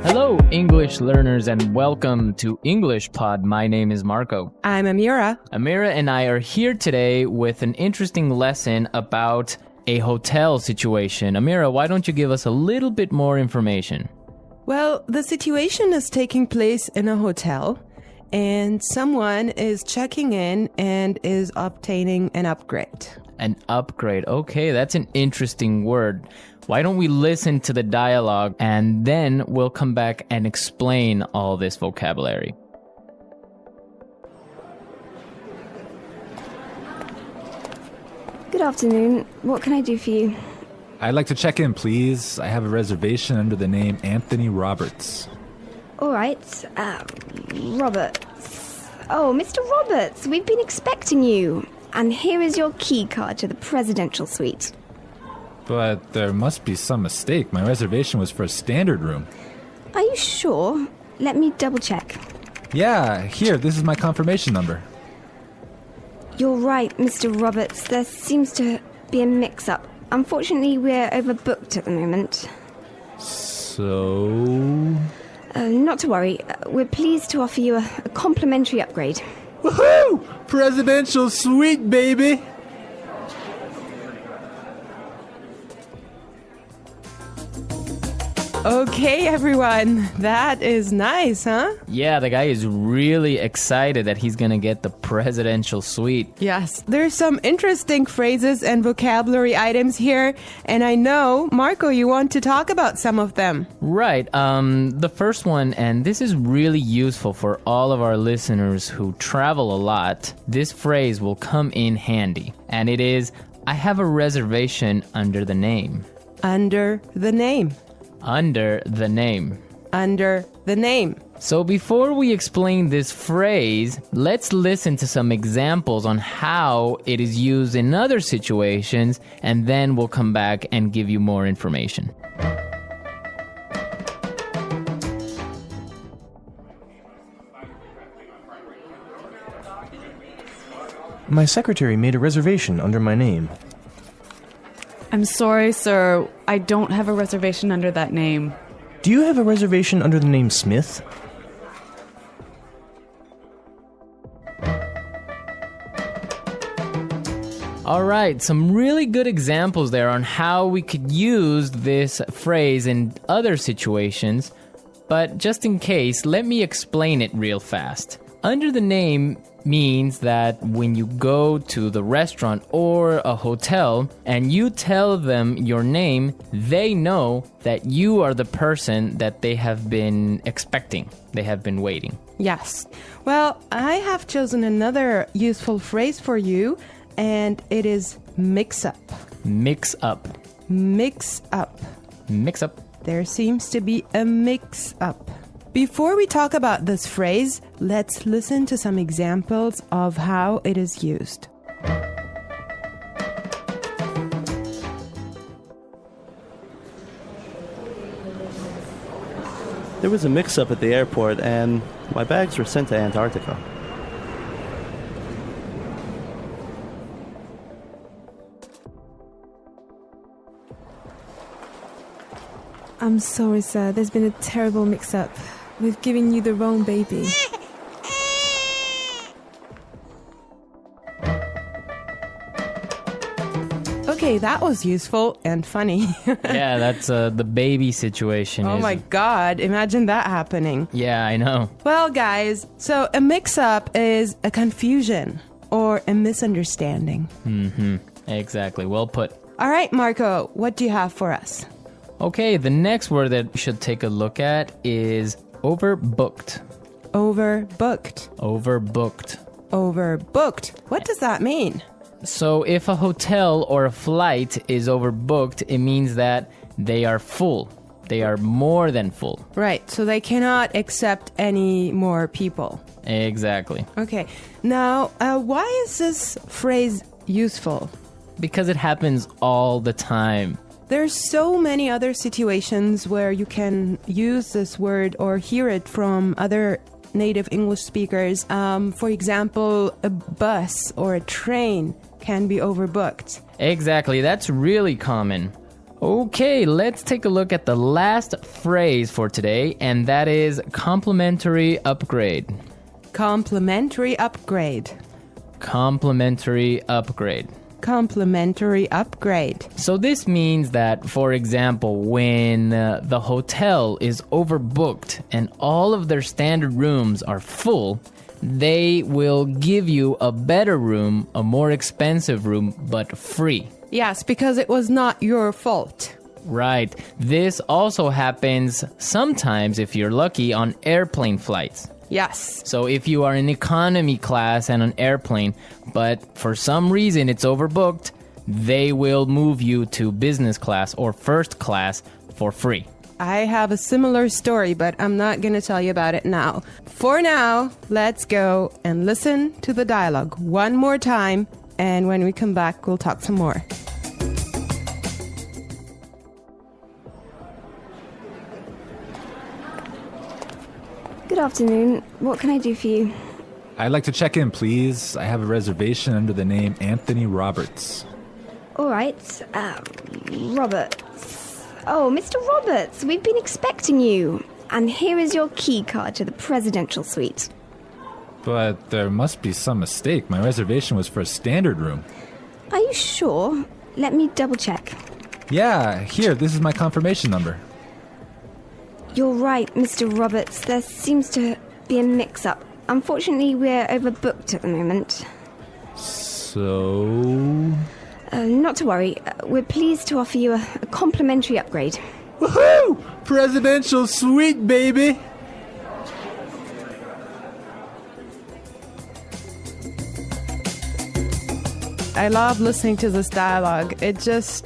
Hello, English learners, and welcome to English Pod. My name is Marco. I'm Amira. Amira and I are here today with an interesting lesson about a hotel situation. Amira, why don't you give us a little bit more information? Well, the situation is taking place in a hotel, and someone is checking in and is obtaining an upgrade. An upgrade. Okay, that's an interesting word. Why don't we listen to the dialogue and then we'll come back and explain all this vocabulary. Good afternoon. What can I do for you? I'd like to check in, please. I have a reservation under the name Anthony Roberts. All right. Roberts. Oh, Mr. Roberts, we've been expecting you. And here is your key card to the presidential suite. But there must be some mistake. My reservation was for a standard room. Are you sure? Let me double check. Yeah, here, this is my confirmation number. You're right, Mr. Roberts. There seems to be a mix-up. Unfortunately, we're overbooked at the moment. So... Not to worry. We're pleased to offer you a complimentary upgrade. Woohoo! Presidential suite, baby! Okay, everyone. That is nice, huh? Yeah, the guy is really excited that he's gonna get the presidential suite. Yes. There's some interesting phrases and vocabulary items here, and I know, Marco, you want to talk about some of them. Right. The first one, and this is really useful for all of our listeners who travel a lot. This phrase will come in handy, and it is, I have a reservation under the name. Under the name. Under the name. Under the name. So before we explain this phrase, let's listen to some examples on how it is used in other situations, and then we'll come back and give you more information. My secretary made a reservation under my name. I'm sorry, sir. I don't have a reservation under that name. Do you have a reservation under the name Smith? All right, some really good examples there on how we could use this phrase in other situations. But just in case, let me explain it real fast. Under the name means that when you go to the restaurant or a hotel and you tell them your name, they know that you are the person that they have been expecting. They have been waiting. Yes. Well, I have chosen another useful phrase for you, and it is mix up. Mix up. Mix up. Mix up. There seems to be a mix up. Before we talk about this phrase, let's listen to some examples of how it is used. There was a mix-up at the airport and my bags were sent to Antarctica. I'm sorry, sir. There's been a terrible mix-up. We've given you the wrong baby. Okay, that was useful and funny. Yeah, that's the baby situation. Oh my God, imagine that happening. Yeah, I know. Well, guys, so a mix-up is a confusion or a misunderstanding. Mm-hmm. Exactly. Well put. All right, Marco, what do you have for us? Okay, the next word that we should take a look at is overbooked. Overbooked. Overbooked. Overbooked. What does that mean? So if a hotel or a flight is overbooked, it means that they are full. They are more than full. Right, so they cannot accept any more people. Exactly. Okay, now why is this phrase useful? Because it happens all the time. There's so many other situations where you can use this word or hear it from other native English speakers. For example, a bus or a train can be overbooked. Exactly, that's really common. Okay, let's take a look at the last phrase for today, and that is complimentary upgrade. Complimentary upgrade. Complimentary upgrade. Complimentary upgrade. So this means that, for example, when the hotel is overbooked and all of their standard rooms are full, they will give you a better room, a more expensive room, but free. Yes, because it was not your fault. Right. This also happens sometimes, if you're lucky, on airplane flights. Yes. So if you are in economy class and an airplane, but for some reason it's overbooked, they will move you to business class or first class for free. I have a similar story, but I'm not going to tell you about it now. For now, let's go and listen to the dialogue one more time, and when we come back, we'll talk some more. Good afternoon. What can I do for you? I'd like to check in, please. I have a reservation under the name Anthony Roberts. All right. Roberts. Oh, Mr. Roberts, we've been expecting you. And here is your key card to the presidential suite. But there must be some mistake. My reservation was for a standard room. Are you sure? Let me double check. Yeah, here, this is my confirmation number. You're right, Mr. Roberts. There seems to be a mix-up. Unfortunately, we're overbooked at the moment. So... Not to worry. We're pleased to offer you a complimentary upgrade. Woohoo! Presidential suite, baby! I love listening to this dialogue. It's just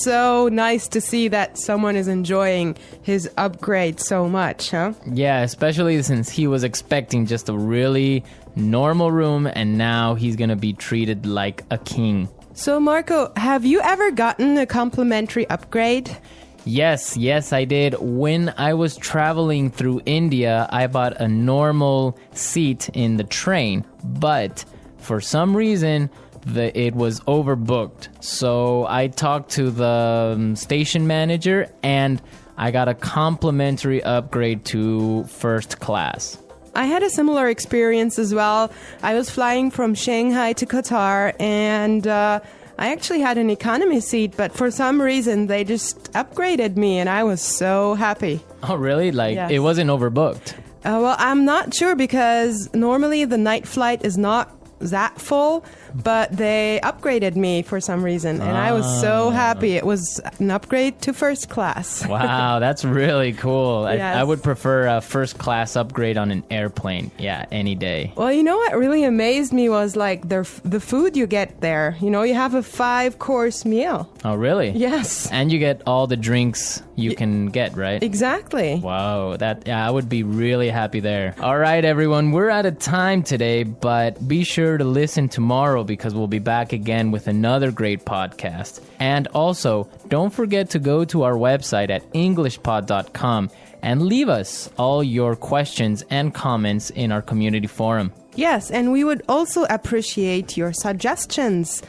so nice to see that someone is enjoying his upgrade so much, huh? Yeah, especially since he was expecting just a really normal room and now he's going to be treated like a king. So, Marco, have you ever gotten a complimentary upgrade? Yes, I did. When I was traveling through India, I bought a normal seat in the train, but for some reason, it was overbooked. So I talked to the station manager and I got a complimentary upgrade to first class. I had a similar experience as well. I was flying from Shanghai to Qatar, and I actually had an economy seat, but for some reason they just upgraded me, and I was so happy. Oh, really? Yes. It wasn't overbooked? Well, I'm not sure because normally the night flight is not that full, but they upgraded me for some reason, and I was so happy. It was an upgrade to first class. Wow, that's really cool. Yes. I would prefer a first class upgrade on an airplane. Yeah, any day. Well, you know what really amazed me was like the food you get there. You know, you have a 5-course meal. Oh, really? Yes. And you get all the drinks you can get, right? Exactly. Wow, I would be really happy there. All right, everyone, we're out of time today, but be sure to listen tomorrow because we'll be back again with another great podcast. And also, don't forget to go to our website at englishpod.com and leave us all your questions and comments in our community forum. Yes, and we would also appreciate your suggestions.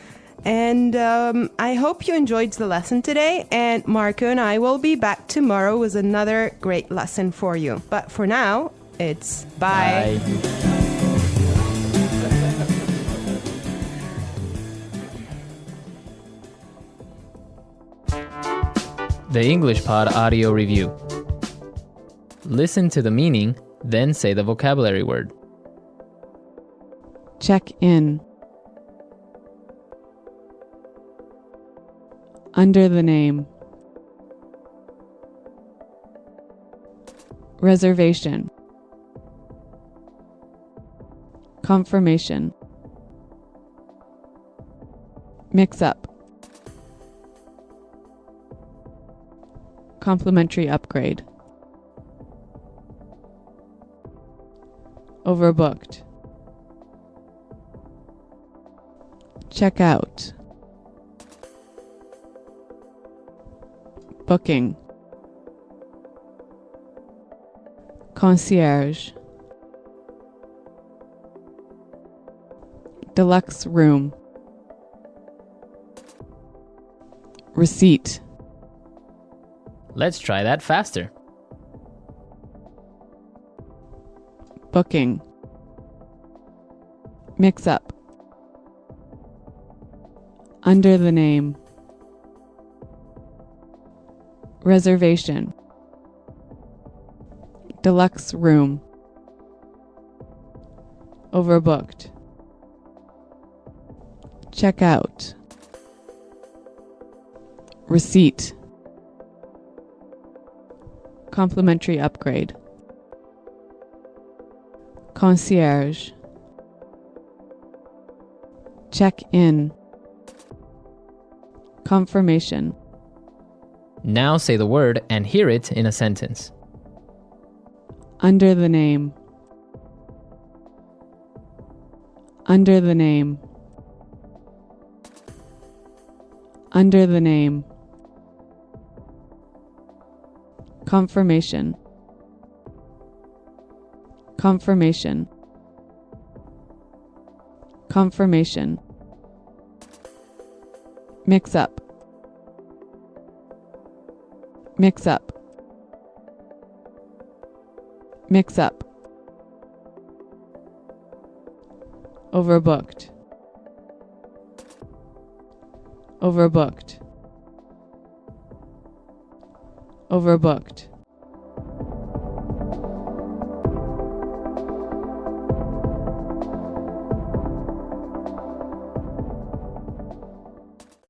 And I hope you enjoyed the lesson today, and Marco and I will be back tomorrow with another great lesson for you. But for now, it's bye. The English Pod Audio Review. Listen to the meaning, then say the vocabulary word. Check in. Under the name. Reservation. Confirmation. Mix up. Complimentary upgrade. Overbooked. Check out. Booking. Concierge. Deluxe room. Receipt. Let's try that faster. Booking. Mix up. Under the name. Reservation. Deluxe room. Overbooked. Check out. Receipt. Complimentary upgrade. Concierge. Check in. Confirmation. Now say the word and hear it in a sentence. Under the name. Under the name. Under the name. Confirmation. Confirmation. Confirmation. Mix up. Mix up. Mix up. Overbooked. Overbooked. Overbooked.